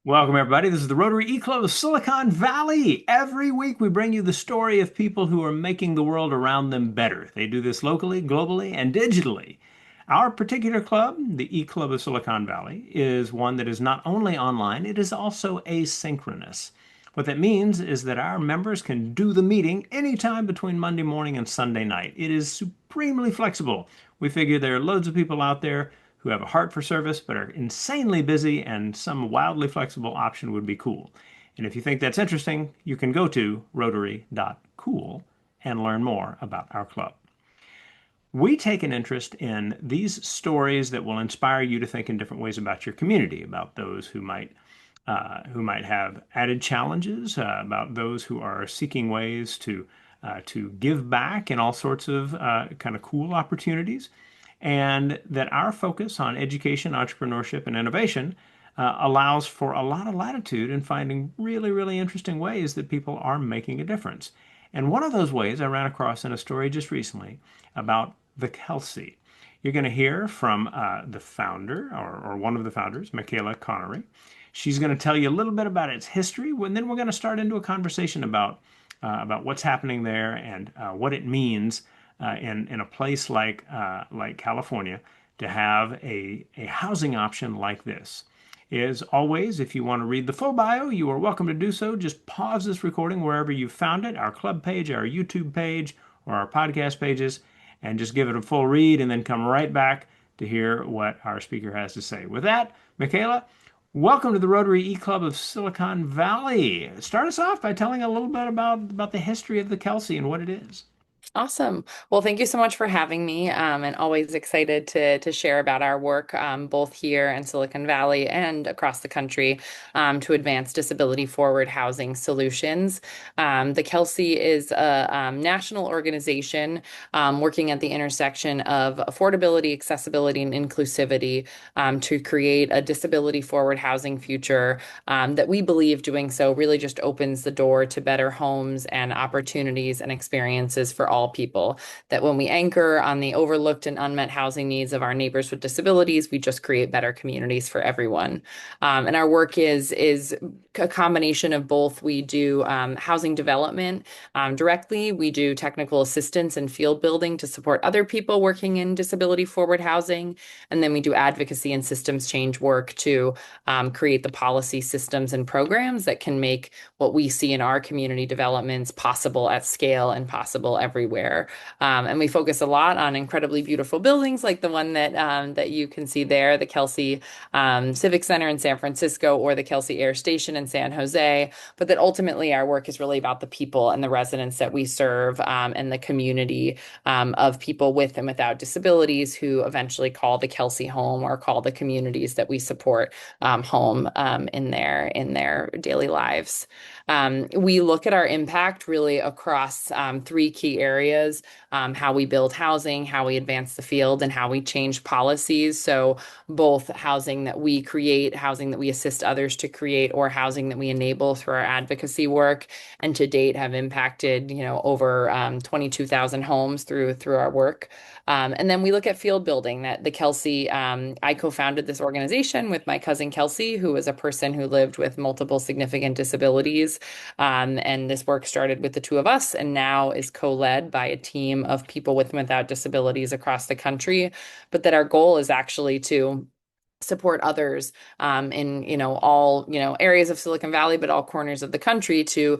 Welcome, everybody. This is the Rotary E-Club of Silicon Valley. Every week, we bring you the story of people who are making the world around them better. They do this locally, globally, and digitally. Our particular club, the E-Club of Silicon Valley, is one that is not only online, it is also asynchronous. What that means is that our members can do the meeting anytime between Monday morning and Sunday night. It is supremely flexible. We figure there are loads of people out there who have a heart for service but are insanely busy, and some wildly flexible option would be cool. And if you think that's interesting, you can go to rotary.cool and learn more about our club. We take an interest in these stories that will inspire you to think in different ways about your community, about those who might have added challenges, about those who are seeking ways to give back in all sorts of kind of cool opportunities, and that our focus on education, entrepreneurship, and innovation allows for a lot of latitude in finding really, really interesting ways that people are making a difference. And one of those ways I ran across in a story just recently about the Kelsey. You're going to hear from the founder, or one of the founders, Micaela Connery. She's going to tell you a little bit about its history, and then we're going to start into a conversation about what's happening there and what it means in a place like California to have a housing option like this. As always, if you want to read the full bio, you are welcome to do so. Just pause this recording wherever you found it, our club page, our YouTube page, or our podcast pages, and just give it a full read and then come right back to hear what our speaker has to say. With that, Micaela, welcome to the Rotary E-Club of Silicon Valley. Start us off by telling a little bit about the history of the Kelsey and what it is. Awesome. Well, thank you so much for having me. And always excited to share about our work, both here in Silicon Valley and across the country, to advance disability forward housing solutions. The Kelsey is a national organization working at the intersection of affordability, accessibility, and inclusivity to create a disability forward housing future that we believe doing so really just opens the door to better homes and opportunities and experiences for all people. That when we anchor on the overlooked and unmet housing needs of our neighbors with disabilities, we just create better communities for everyone. And our work is a combination of both. We do housing development directly. We do technical assistance and field building to support other people working in disability forward housing. And then we do advocacy and systems change work to create the policy systems and programs that can make what we see in our community developments possible at scale and possible everywhere. And we focus a lot on incredibly beautiful buildings like the one that you can see there, the Kelsey Civic Center in San Francisco or the Kelsey Air Station in San Jose. But that ultimately our work is really about the people and the residents that we serve and the community of people with and without disabilities who eventually call the Kelsey home or call the communities that we support home in their daily lives. We look at our impact really across three key areas: how we build housing, how we advance the field, and how we change policies. So both housing that we create, housing that we assist others to create, or housing that we enable through our advocacy work, and to date have impacted, over 22,000 homes through our work. And then we look at field building. That the Kelsey, I co-founded this organization with my cousin Kelsey, who was a person who lived with multiple significant disabilities. And this work started with the two of us and now is co-led by a team of people with and without disabilities across the country. But that our goal is actually to support others in all areas of Silicon Valley, but all corners of the country to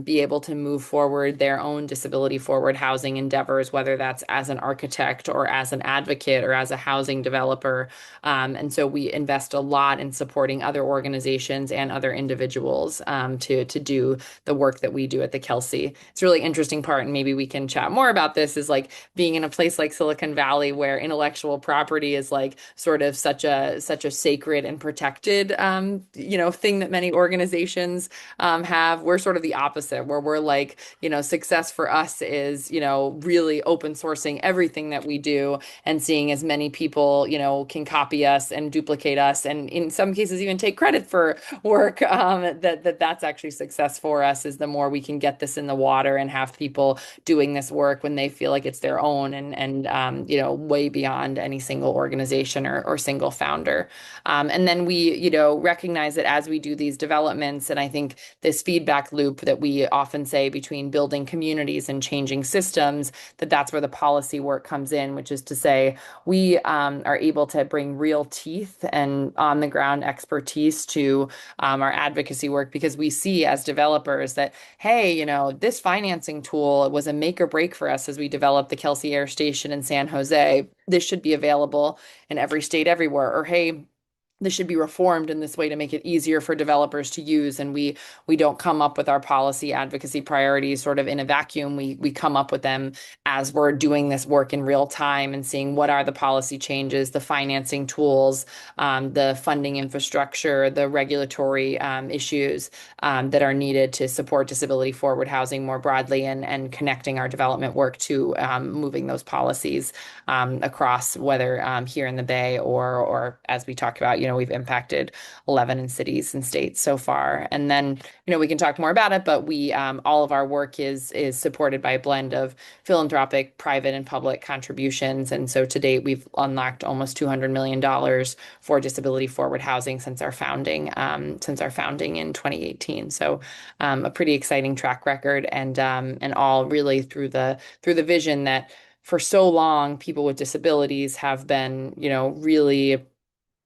be able to move forward their own disability forward housing endeavors, whether that's as an architect or as an advocate or as a housing developer. And so we invest a lot in supporting other organizations and other individuals to do the work that we do at the Kelsey. It's a really interesting part, and maybe we can chat more about this, is like being in a place like Silicon Valley where intellectual property is like sort of such a sacred and protected thing that many organizations have. We're sort of the opposite, where we're like, success for us is, really open sourcing everything that we do and seeing as many people, can copy us and duplicate us, and in some cases even take credit for work. That's actually success for us, is the more we can get this in the water and have people doing this work when they feel like it's their own and way beyond any single organization or single founder. founder. And then we, recognize that as we do these developments, and I think this feedback loop that we often say between building communities and changing systems, that's where the policy work comes in, which is to say we are able to bring real teeth and on the ground expertise to our advocacy work because we see as developers that, hey, this financing tool was a make or break for us as we developed the Kelsey Air Station in San Jose. This should be available in every state everywhere. Or, hey, this should be reformed in this way to make it easier for developers to use. And we don't come up with our policy advocacy priorities sort of in a vacuum. We come up with them as we're doing this work in real time and seeing what are the policy changes, the financing tools, the funding infrastructure, the regulatory issues that are needed to support disability forward housing more broadly, and connecting our development work to moving those policies across, whether here in the Bay or as we talked about, we've impacted 11 in cities and states so far. And then, we can talk more about it, but we all of our work is supported by a blend of philanthropic, private, and public contributions. And so to date, we've unlocked almost $200 million for disability forward housing since our founding in 2018. So a pretty exciting track record, and all really through the vision that for so long, people with disabilities have been, really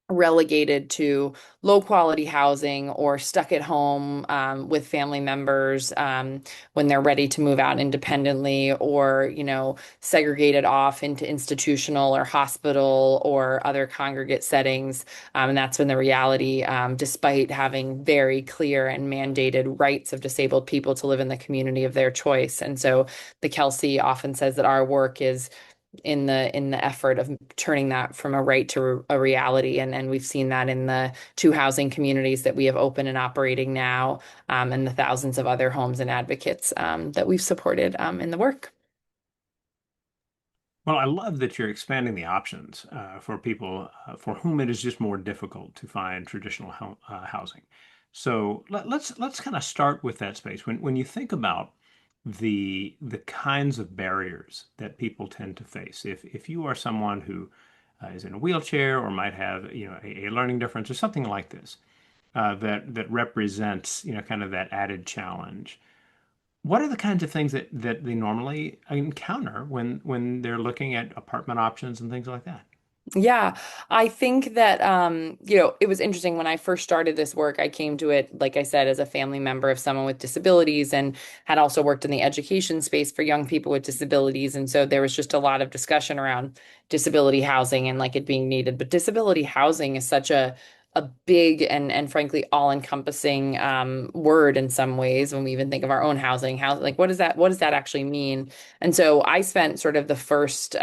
relegated to low quality housing or stuck at home with family members when they're ready to move out independently, or segregated off into institutional or hospital or other congregate settings. And that's been the reality, despite having very clear and mandated rights of disabled people to live in the community of their choice. And so the Kelsey often says that our work is in the effort of turning that from a right to a reality. And we've seen that in the 2 housing communities that we have open and operating now, and the thousands of other homes and advocates that we've supported in the work. Well, I love that you're expanding the options for people for whom it is just more difficult to find traditional housing. So let's kind of start with that space. When you think about the kinds of barriers that people tend to face, if you are someone who is in a wheelchair or might have a learning difference or something like this, that represents kind of that added challenge. What are the kinds of things that they normally encounter when they're looking at apartment options and things like that? Yeah, I think that it was interesting when I first started this work. I came to it, like I said, as a family member of someone with disabilities, and had also worked in the education space for young people with disabilities. And so there was just a lot of discussion around disability housing and like it being needed. But disability housing is such a big and frankly all-encompassing word in some ways when we even think of our own housing. How, like, what does that actually mean? And so I spent sort of the first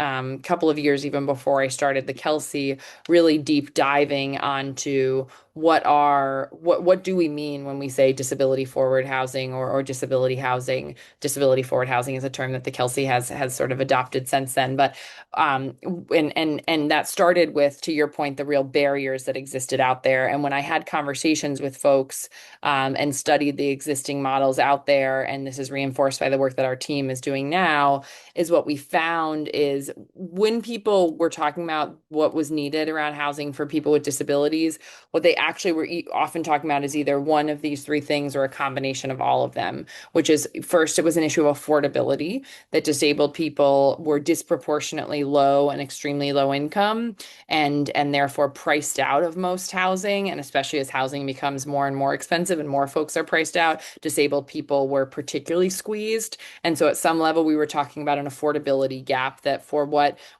couple of years, even before I started the Kelsey, really deep diving onto what do we mean when we say disability forward housing, or disability housing. Disability forward housing is a term that the Kelsey has sort of adopted since then. But and that started with, to your point, the real barriers that existed out there. And when I had conversations with folks and studied the existing models out there, and this is reinforced by the work that our team is doing now, is what we found is when people were talking about what was needed around housing for people with disabilities, what they actually were often talking about is either one of these 3 things or a combination of all of them, which is, first, it was an issue of affordability, that disabled people were disproportionately low and extremely low income, and therefore priced out of most housing. And especially as housing becomes more and more expensive and more folks are priced out, disabled people were particularly squeezed. And so at some level, we were talking about an affordability gap, that for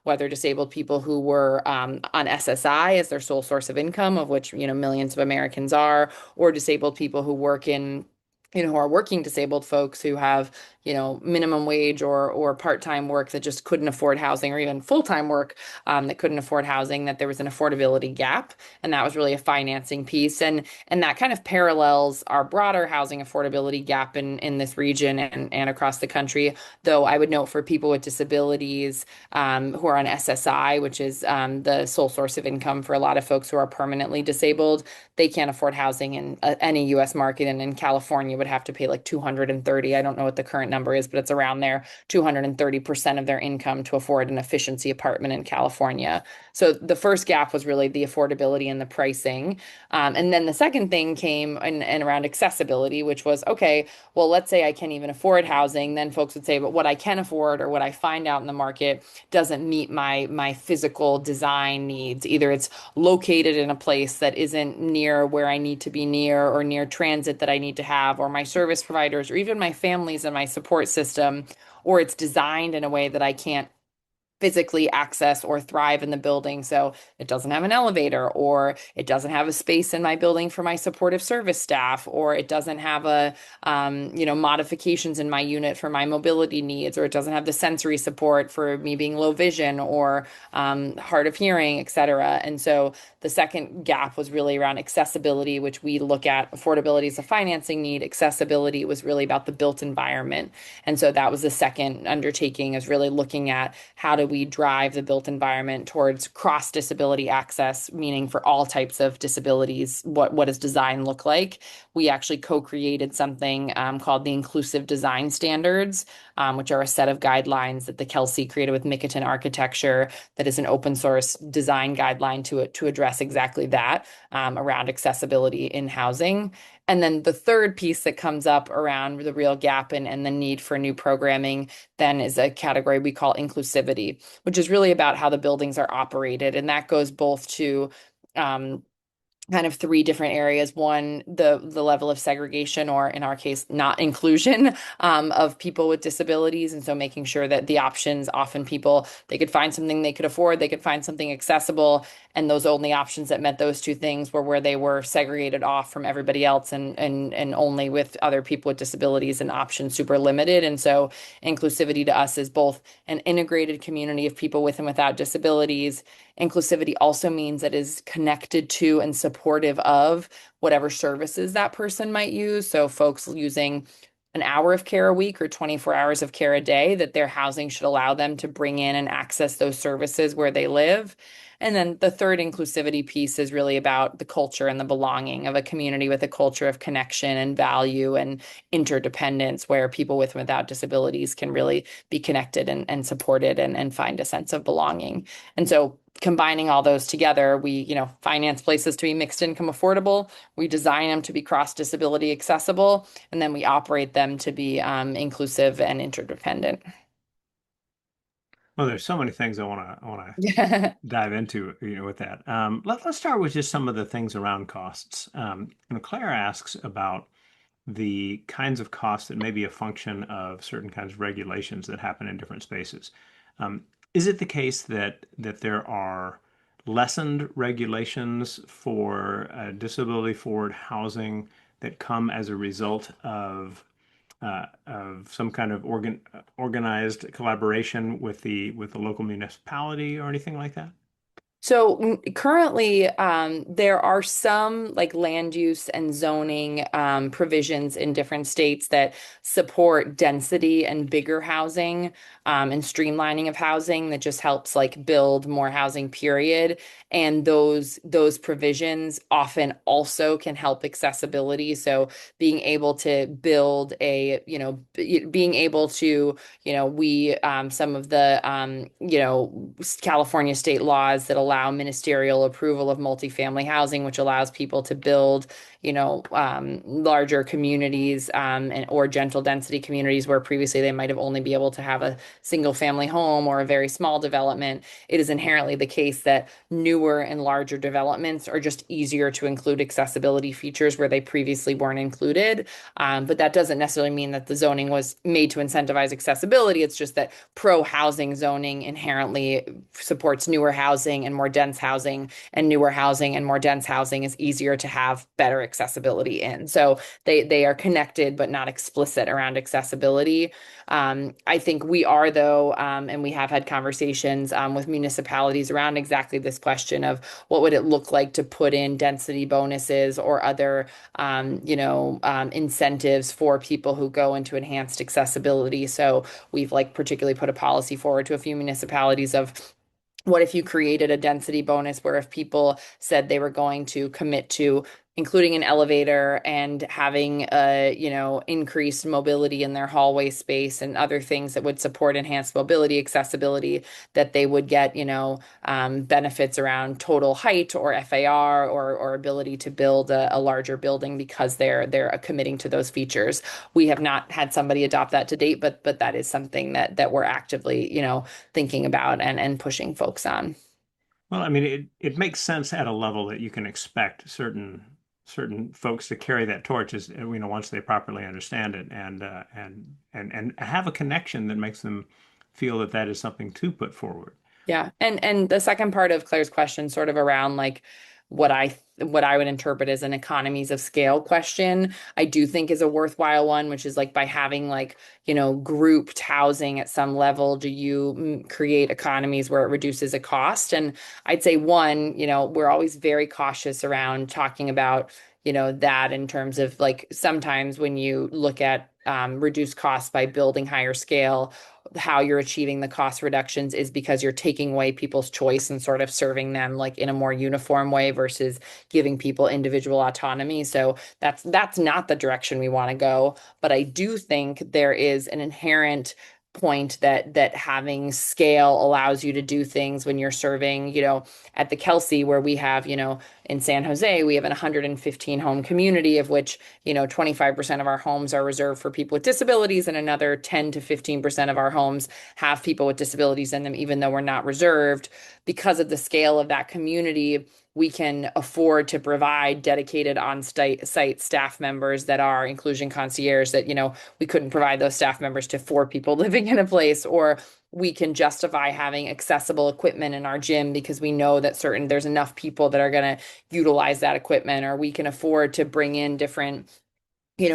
whether disabled people who were on SSI as their sole source of income, of which millions of Americans are, or disabled people who work in who are working disabled folks who have, minimum wage or part-time work that just couldn't afford housing, or even full-time work that couldn't afford housing, that there was an affordability gap. And that was really a financing piece. And that kind of parallels our broader housing affordability gap in this region and across the country. Though I would note, for people with disabilities who are on SSI, which is the sole source of income for a lot of folks who are permanently disabled, they can't afford housing in any US market. And in California would have to pay like 230, I don't know what the current number is, but it's around there, 230% of their income to afford an efficiency apartment in California. So the first gap was really the affordability and the pricing. And then the second thing came and around accessibility, which was, okay, well, let's say I can't even afford housing. Then folks would say, but what I can afford or what I find out in the market doesn't meet my physical design needs. Either it's located in a place that isn't near where I need to be near or near transit that I need to have, or my service providers, or even my families and my support system, or it's designed in a way that I can't physically access or thrive in the building. So it doesn't have an elevator, or it doesn't have a space in my building for my supportive service staff, or it doesn't have modifications in my unit for my mobility needs, or it doesn't have the sensory support for me being low vision or hard of hearing, et cetera. And so the second gap was really around accessibility, which we look at affordability as a financing need. Accessibility was really about the built environment. And so that was the second undertaking, is really looking at how do we drive the built environment towards cross disability access, meaning for all types of disabilities, what does design look like? We actually co-created something called the Inclusive Design Standards, which are a set of guidelines that the Kelsey created with Micaela Architecture, that is an open source design guideline to address exactly that, around accessibility in housing. And then the third piece that comes up around the real gap and the need for new programming then is a category we call inclusivity, which is really about how the buildings are operated. And that goes both to um, kind of three different areas. One, the level of segregation, or in our case, not inclusion, of people with disabilities. And so making sure that the options, often people, they could find something they could afford, they could find something accessible. And those only options that met those two things were where they were segregated off from everybody else, and only with other people with disabilities and options super limited. And so inclusivity to us is both an integrated community of people with and without disabilities. Inclusivity also means that is connected to and supportive of whatever services that person might use. So folks using an hour of care a week or 24 hours of care a day, that their housing should allow them to bring in and access those services where they live. And then the third inclusivity piece is really about the culture and the belonging of a community, with a culture of connection and value and interdependence, where people with and without disabilities can really be connected and supported and find a sense of belonging. And so combining all those together, we, finance places to be mixed income affordable, we design them to be cross disability accessible, and then we operate them to be inclusive and interdependent. Well, there's so many things I want to Yeah. dive into, with that. Let's start with just some of the things around costs. Claire asks about the kinds of costs that may be a function of certain kinds of regulations that happen in different spaces. Um, is it the case that there are lessened regulations for disability forward housing that come as a result of some kind of organized collaboration with the local municipality or anything like that? So currently, there are some like land use and zoning provisions in different states that support density and bigger housing, and streamlining of housing that just helps like build more housing, period. And those provisions often also can help accessibility. So being able to build being able to, we some of the California state laws that allow ministerial approval of multifamily housing, which allows people to build, larger communities, and or gentle density communities where previously they might have only be able to have a single family home or a very small development. It is inherently the case that newer and larger developments are just easier to include accessibility features where they previously weren't included. But that doesn't necessarily mean that the zoning was made to incentivize accessibility. It's just that pro housing zoning inherently supports newer housing and more dense housing, and newer housing and more dense housing is easier to have better accessibility in. So they are connected but not explicit around accessibility. I think we are, though, and we have had conversations with municipalities around exactly this question of what would it look like to put in density bonuses or other incentives for people who go into enhanced accessibility. So we've like particularly put a policy forward to a few municipalities of what if you created a density bonus where if people said they were going to commit to including an elevator and having increased mobility in their hallway space and other things that would support enhanced mobility, accessibility, that they would get, benefits around total height or FAR or ability to build a larger building because they're committing to those features. We have not had somebody adopt that to date, but that is something that we're actively, thinking about and pushing folks on. Well, I mean, it makes sense at a level that you can expect certain folks to carry that torch as once they properly understand it and have a connection that makes them feel that that is something to put forward. Yeah. And the second part of Claire's question sort of around like what I would interpret as an economies of scale question, I do think is a worthwhile one, which is like by having like, grouped housing at some level, do you create economies where it reduces a cost? And I'd say one, we're always very cautious around talking about, that in terms of like sometimes when you look at reduced costs by building higher scale, how you're achieving the cost reductions is because you're taking away people's choice and sort of serving them like in a more uniform way versus giving people individual autonomy. So that's not the direction we want to go. But I do think there is an inherent point that having scale allows you to do things when you're serving, at the Kelsey where we have, in San Jose, we have an 115 home community of which, 25% of our homes are reserved for people with disabilities and another 10 to 15% of our homes have people with disabilities in them, even though we're not reserved. Because of the scale of that community, we can afford to provide dedicated on-site staff members that are inclusion concierge that, we couldn't provide those staff members to four people living in a place, or we can justify having accessible equipment in our gym because we know that there's enough people that are going to utilize that equipment, or we can afford to bring in different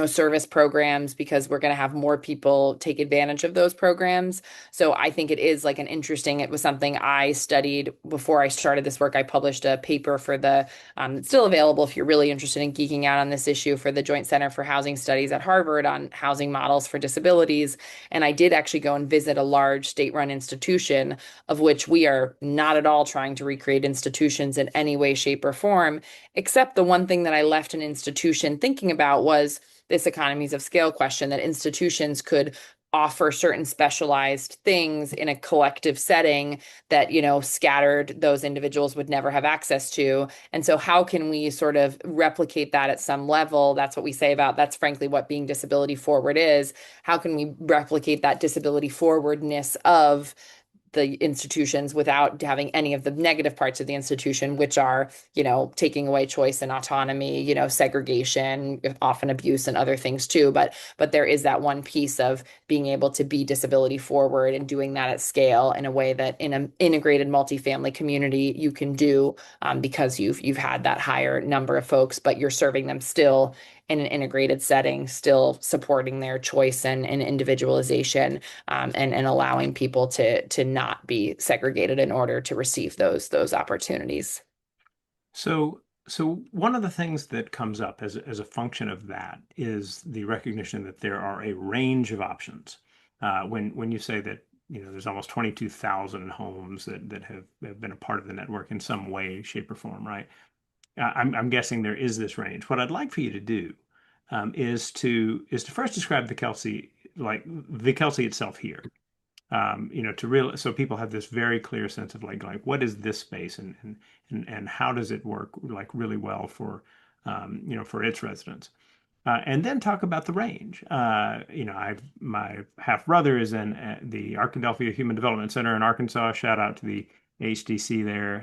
service programs because we're going to have more people take advantage of those programs. So I think it is like it was something I studied before I started this work. I published a paper for it's still available if you're really interested in geeking out on this issue, for the Joint Center for Housing Studies at Harvard on housing models for disabilities. And I did actually go and visit a large state-run institution, of which we are not at all trying to recreate institutions in any way, shape, or form, except the one thing that I left an institution thinking about was this economies of scale question, that institutions could offer certain specialized things in a collective setting that, scattered those individuals would never have access to. And so how can we sort of replicate that at some level? That's what we say about, that's frankly what being disability forward is. How can we replicate that disability forwardness of the institutions without having any of the negative parts of the institution, which are, taking away choice and autonomy, segregation, often abuse and other things too. But there is that one piece of being able to be disability forward and doing that at scale in a way that in an integrated multifamily community you can do, because you've had that higher number of folks, but you're serving them still in an integrated setting, still supporting their choice and individualization, and allowing people to not be segregated in order to receive those opportunities. So one of the things that comes up as a function of that is the recognition that there are a range of options. When you say that, there's almost 22,000 homes that have been a part of the network in some way, shape, or form, right? I'm guessing there is this range. What I'd like for you to do is to first describe the Kelsey, like the Kelsey itself here. To real so people have this very clear sense of like what is this space and how does it work like really well for its residents. And then talk about the range. My half brother is in the Arkadelphia Human Development Center in Arkansas. Shout out to the HDC there,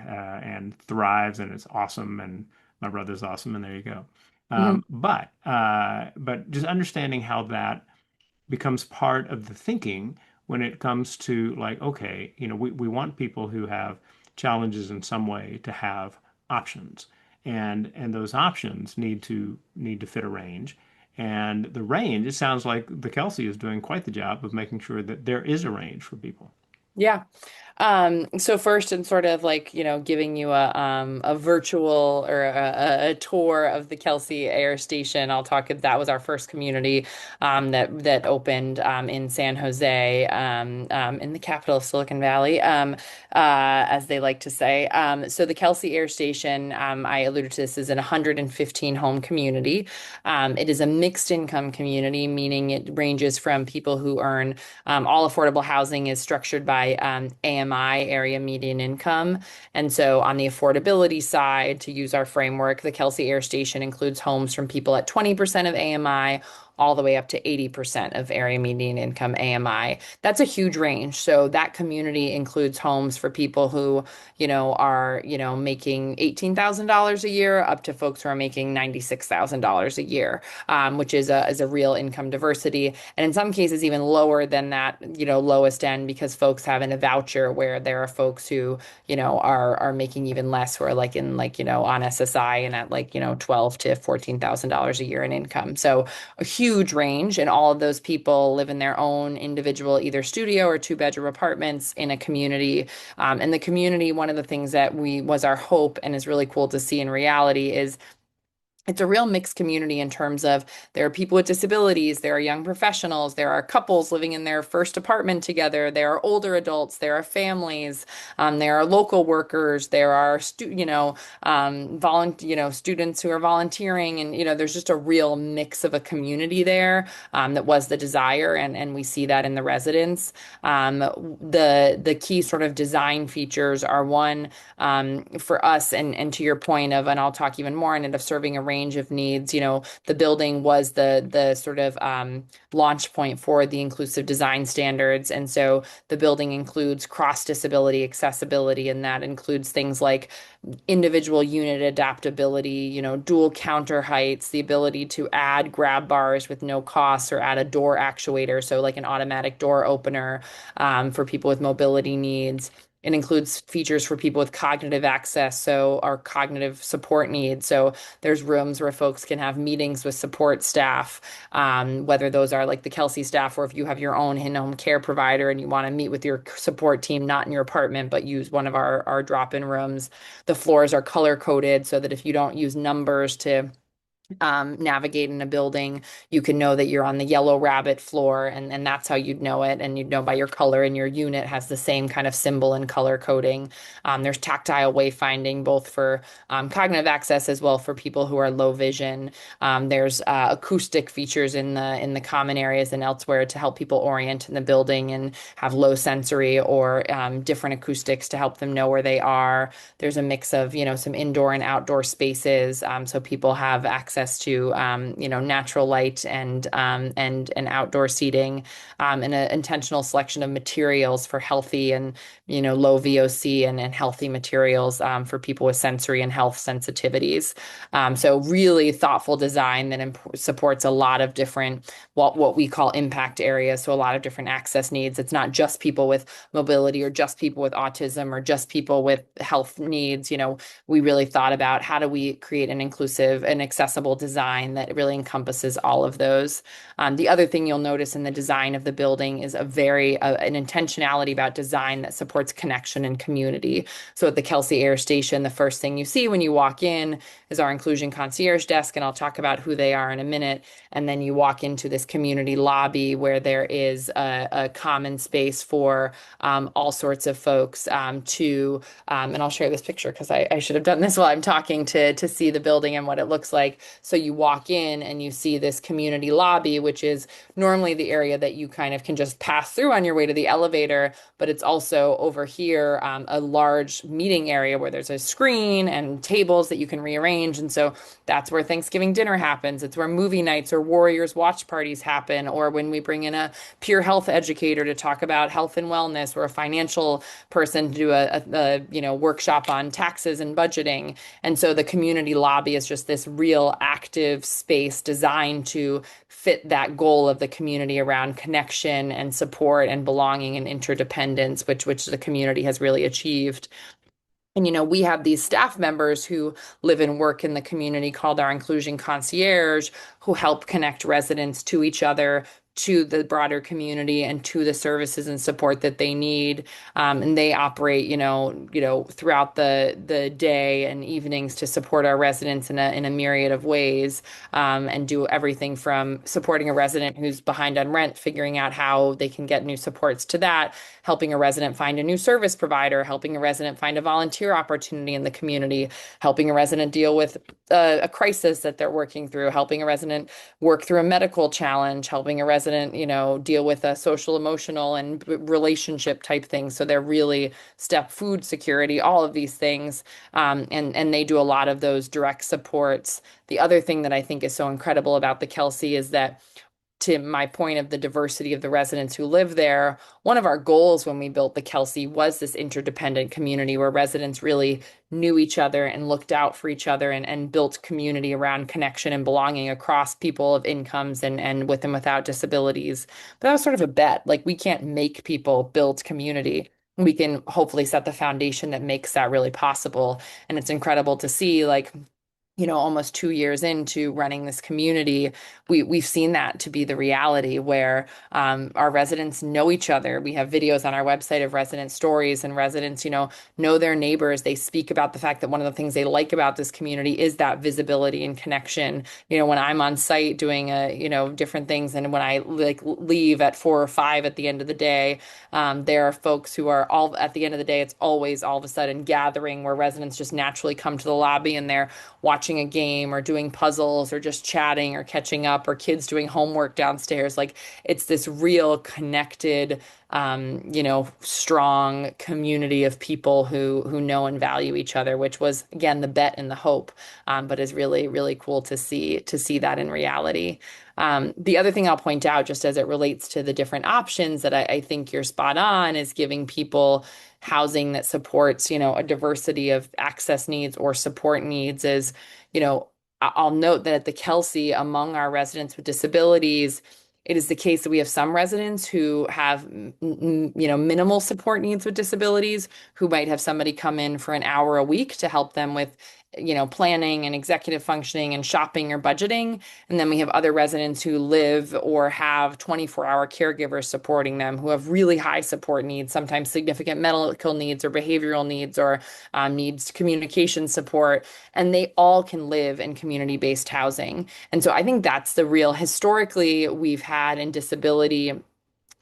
and thrives, and it's awesome. And my brother's awesome, and there you go. Mhm. But just understanding how that becomes part of the thinking when it comes to like, okay, we want people who have challenges in some way to have options. And those options need to fit a range. And the range, it sounds like the Kelsey is doing quite the job of making sure that there is a range for people. Yeah. So first, and sort of like, giving you a virtual or a tour of the Kelsey Air Station. I'll talk. That was our first community that opened in San Jose, in the capital of Silicon Valley, as they like to say. So the Kelsey Air Station, I alluded to this, is an 115 home community. It is a mixed income community, meaning it ranges from people who earn all affordable housing is structured by AMI, area median income. And so, on the affordability side, to use our framework, the Kelsey Air Station includes homes from people at 20% of AMI all the way up to 80% of area median income AMI. That's a huge range. So that community includes homes for people who, are, making $18,000 a year up to folks who are making $96,000 a year, which is a real income diversity. And in some cases, even lower than that, lowest end, because folks have in a voucher where there are folks who, are making even less, who are like in like, on SSI and at like, 12 to $14,000 a year in income. So a huge range, and all of those people live in their own individual either studio or two-bedroom apartments in a community. And the community, one of the things that we was our hope and is really cool to see in reality is it's a real mixed community in terms of there are people with disabilities, there are young professionals, there are couples living in their first apartment together, there are older adults, there are families, there are local workers, there are students who are volunteering, and there's just a real mix of a community there, that was the desire, and we see that in the residents. The key sort of design features are one, for us, and to your point of, and I'll talk even more in it, of serving a range of needs. The building was the sort of launch point for the inclusive design standards, and so the building includes cross disability accessibility, and that includes things like individual unit adaptability, dual counter heights, the ability to add grab bars with no cost or add a door actuator, so like an automatic door opener, for people with mobility needs. It includes features for people with cognitive access, so our cognitive support needs. So there's rooms where folks can have meetings with support staff, whether those are like the Kelsey staff, or if you have your own in-home care provider and you want to meet with your support team, not in your apartment, but use one of our drop-in rooms. The floors are color coded so that if you don't use numbers to navigate in a building, you can know that you're on the yellow rabbit floor, and that's how you'd know it. And you'd know by your color, and your unit has the same kind of symbol and color coding. There's tactile wayfinding, both for cognitive access as well for people who are low vision. There's acoustic features in the common areas and elsewhere to help people orient in the building and have low sensory or different acoustics to help them know where they are. There's a mix of, some indoor and outdoor spaces, so people have access to, natural light and outdoor seating, and an intentional selection of materials for healthy and, low VOC and healthy materials, for people with sensory and health sensitivities. So really thoughtful design that supports a lot of different, what we call impact areas. So a lot of different access needs. It's not just people with mobility or just people with autism or just people with health needs. We really thought about how do we create an inclusive and accessible design that really encompasses all of those. The other thing you'll notice in the design of the building is an intentionality about design that supports connection and community. So at the Kelsey Air Station, the first thing you see when you walk in is our inclusion concierge desk, and I'll talk about who they are in a minute. And then you walk into this community lobby where there is a common space for all sorts of folks, and I'll share this picture because I should have done this while I'm talking, to see the building and what it looks like. So you walk in and you see this community lobby, which is normally the area that you kind of can just pass through on your way to the elevator, but it's also over here, a large meeting area where there's a screen and tables that you can rearrange. And so that's where Thanksgiving dinner happens. It's where movie nights or Warriors watch parties happen, or when we bring in a peer health educator to talk about health and wellness, or a financial person to do a workshop on taxes and budgeting. And so the community lobby is just this real active space designed to fit that goal of the community around connection and support and belonging and interdependence, which the community has really achieved. And, we have these staff members who live and work in the community called our inclusion concierge, who help connect residents to each other to the broader community and to the services and support that they need. And they operate, throughout the day and evenings to support our residents in a myriad of ways, and do everything from supporting a resident who's behind on rent, figuring out how they can get new supports to that, helping a resident find a new service provider, helping a resident find a volunteer opportunity in the community, helping a resident deal with a crisis that they're working through, helping a resident work through a medical challenge, helping a resident, deal with a social, emotional, and relationship type thing. So they're really step food security, all of these things. And they do a lot of those direct supports. The other thing that I think is so incredible about the Kelsey is that, to my point of the diversity of the residents who live there, one of our goals when we built the Kelsey was this interdependent community where residents really knew each other and looked out for each other, and built community around connection and belonging across people of incomes and with and without disabilities. But that was sort of a bet. Like, we can't make people build community. We can hopefully set the foundation that makes that really possible. And it's incredible to see, like, almost 2 years into running this community, we've seen that to be the reality where our residents know each other. We have videos on our website of resident stories, and residents, know their neighbors. They speak about the fact that one of the things they like about this community is that visibility and connection. When I'm on site doing different things, and when I like leave at 4 or 5 at the end of the day, there are folks who are all at the end of the day. It's always all of a sudden gathering where residents just naturally come to the lobby, and they're watching a game or doing puzzles or just chatting or catching up, or kids doing homework downstairs. Like, it's this real connected, strong community of people who know and value each other, which was again the bet and the hope, but is really really cool to see that in reality. The other thing I'll point out, just as it relates to the different options that I think you're spot on, is giving people housing that supports, a diversity of access needs or support needs. Is, you know, I'll note that at the Kelsey, among our residents with disabilities, it is the case that we have some residents who have, minimal support needs with disabilities, who might have somebody come in for an hour a week to help them with, planning and executive functioning and shopping or budgeting. And then we have other residents who live or have 24-hour caregivers supporting them, who have really high support needs, sometimes significant medical needs or behavioral needs, or needs communication support. And they all can live in community-based housing. And so I think that's the real, historically, we've had in disability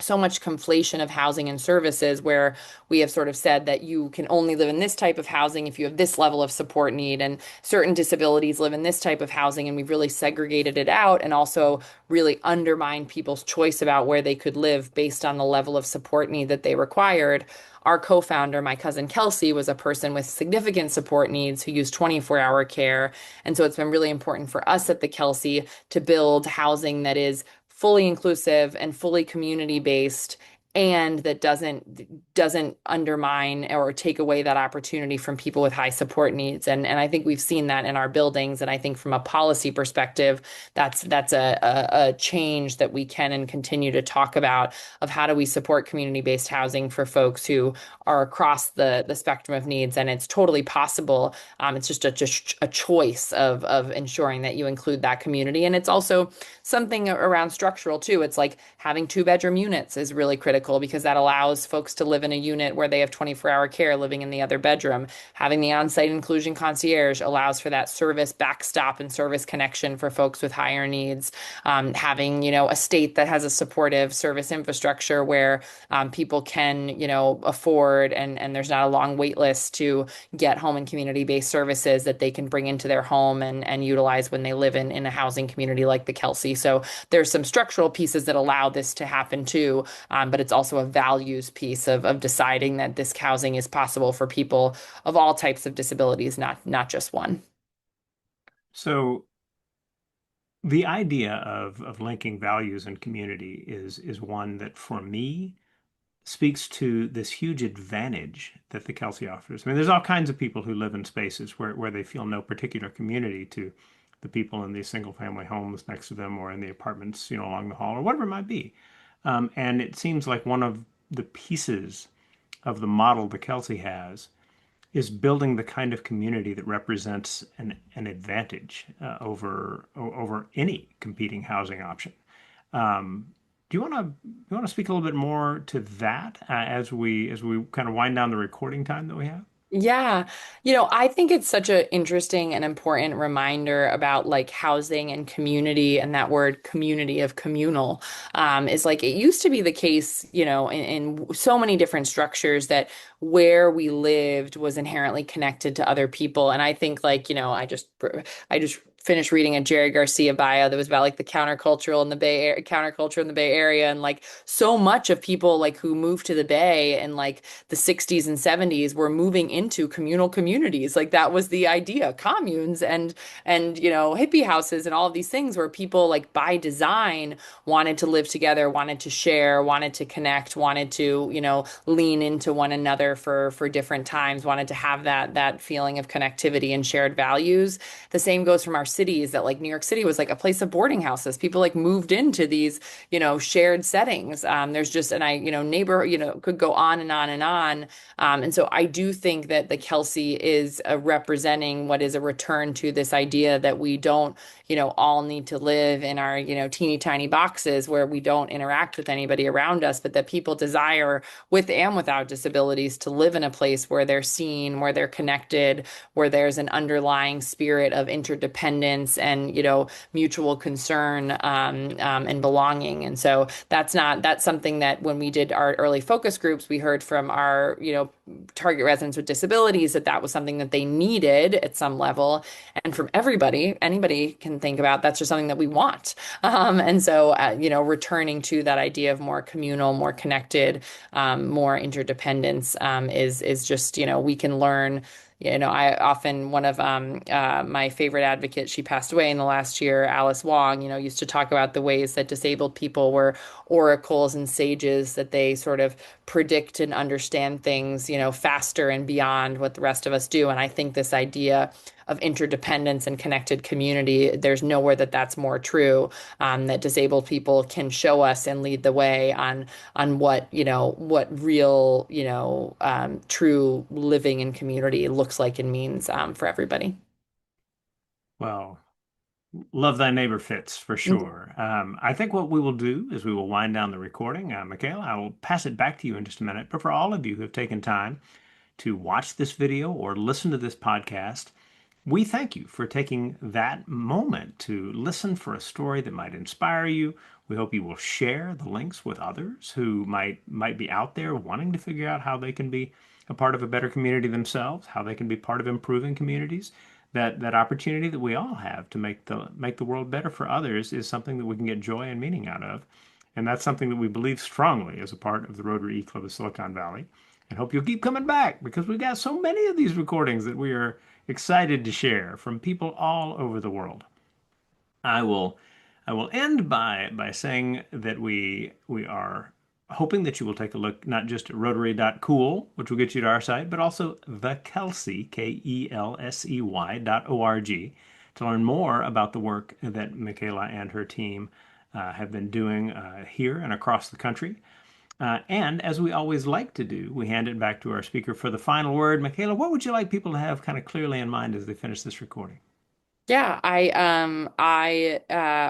so much conflation of housing and services, where we have sort of said that you can only live in this type of housing if you have this level of support need, and certain disabilities live in this type of housing, and we've really segregated it out, and also really undermined people's choice about where they could live based on the level of support need that they required. Our co-founder, my cousin Kelsey, was a person with significant support needs who used 24-hour care. And so it's been really important for us at the Kelsey to build housing that is fully inclusive and fully community based, and that doesn't undermine or take away that opportunity from people with high support needs. And I think we've seen that in our buildings. And I think from a policy perspective, that's a change that we can and continue to talk about, of how do we support community-based housing for folks who are across the spectrum of needs. And it's totally possible. It's just a choice of ensuring that you include that community. And it's also something around structural too. It's like having 2-bedroom units is really critical, because that allows folks to live in a unit where they have 24-hour care living in the other bedroom. Having the on-site inclusion concierge allows for that service backstop and service connection for folks with higher needs. Having, a state that has a supportive service infrastructure where people can, afford, and there's not a long wait list to get home and community-based services that they can bring into their home and utilize when they live in a housing community like the Kelsey. So there's some structural pieces that allow this to happen too, but it's also a values piece of deciding that this housing is possible for people of all types of disabilities, not just one. So the idea of linking values and community is one that for me speaks to this huge advantage that the Kelsey offers. I mean, there's all kinds of people who live in spaces where they feel no particular community to the people in these single family homes next to them, or in the apartments, along the hall, or whatever it might be. And it seems like one of the pieces of the model the Kelsey has is building the kind of community that represents an advantage over any competing housing option. Do you want to speak a little bit more to that as we kind of wind down the recording time that we have? Yeah, I think it's such an interesting and important reminder about like housing and community, and that word community of communal is like it used to be the case, in so many different structures that where we lived was inherently connected to other people. And I think like, I just finished reading a Jerry Garcia bio that was about like the counterculture in the Bay Area, and like so much of people like who moved to the Bay and like the 60s and 70s were moving into communal communities. Like that was the idea, communes and hippie houses and all of these things where people like by design wanted to live together, wanted to share, wanted to connect, wanted to, lean into one another for different times, wanted to have that feeling of connectivity and shared values. The same goes from our cities, that like New York City was like a place of boarding houses. People like moved into these, shared settings. There's just, and I, neighbor, could go on and on and on. And so I do think that the Kelsey is representing what is a return to this idea that we don't, all need to live in our, teeny tiny boxes where we don't interact with anybody around us, but that people desire with and without disabilities to live in a place where they're seen, where they're connected, where there's an underlying spirit of interdependence and, mutual concern and belonging. And so that's something that when we did our early focus groups, we heard from our, target residents with disabilities that that was something that they needed at some level. And from everybody, anybody can think about that's just something that we want. And so, returning to that idea of more communal, more connected, more interdependence is just, we can learn. I often, one of my favorite advocates, she passed away in the last year, Alice Wong, used to talk about the ways that disabled people were oracles and sages, that they sort of predict and understand things, faster and beyond what the rest of us do. And I think this idea of interdependence and connected community, there's nowhere that that's more true, that disabled people can show us and lead the way on what real, true living in community looks like and means for everybody. Well, love thy neighbor fits for sure. I think what we will do is we will wind down the recording. Michaela, I will pass it back to you in just a minute. But for all of you who have taken time to watch this video or listen to this podcast, we thank you for taking that moment to listen for a story that might inspire you. We hope you will share the links with others who might be out there wanting to figure out how they can be a part of a better community themselves, how they can be part of improving communities. That opportunity that we all have to make the world better for others is something that we can get joy and meaning out of. And that's something that we believe strongly as a part of the Rotary E Club of Silicon Valley. And hope you'll keep coming back because we got so many of these recordings that we are excited to share from people all over the world. I will I will end by saying that we are hoping that you will take a look not just at rotary.cool, which will get you to our site, but also the Kelsey, KELSEY.org to learn more about the work that Micaela and her team have been doing here and across the country. And as we always like to do, we hand it back to our speaker for the final word. Micaela, what would you like people to have kind of clearly in mind as they finish this recording? Yeah, I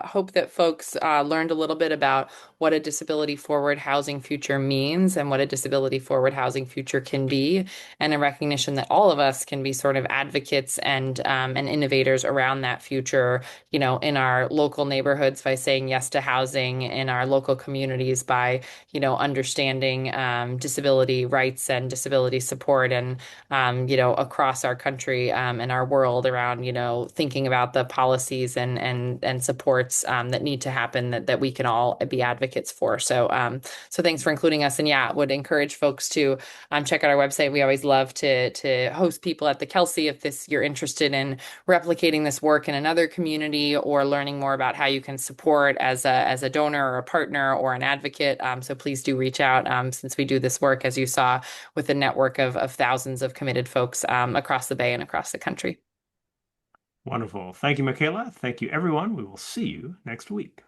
hope that folks learned a little bit about what a disability forward housing future means and what a disability forward housing future can be, and a recognition that all of us can be sort of advocates and innovators around that future, in our local neighborhoods by saying yes to housing, in our local communities by, understanding disability rights and disability support, and across our country and our world around, thinking about the policies and supports that need to happen that we can all be advocates for. So thanks for including us. And yeah, would encourage folks to check out our website. We always love to host people at the Kelsey if you're interested in replicating this work in another community or learning more about how you can support as a donor or a partner or an advocate. So please do reach out since we do this work, as you saw, with a network of thousands of committed folks across the Bay and across the country. Wonderful. Thank you, Michaela. Thank you, everyone. We will see you next week.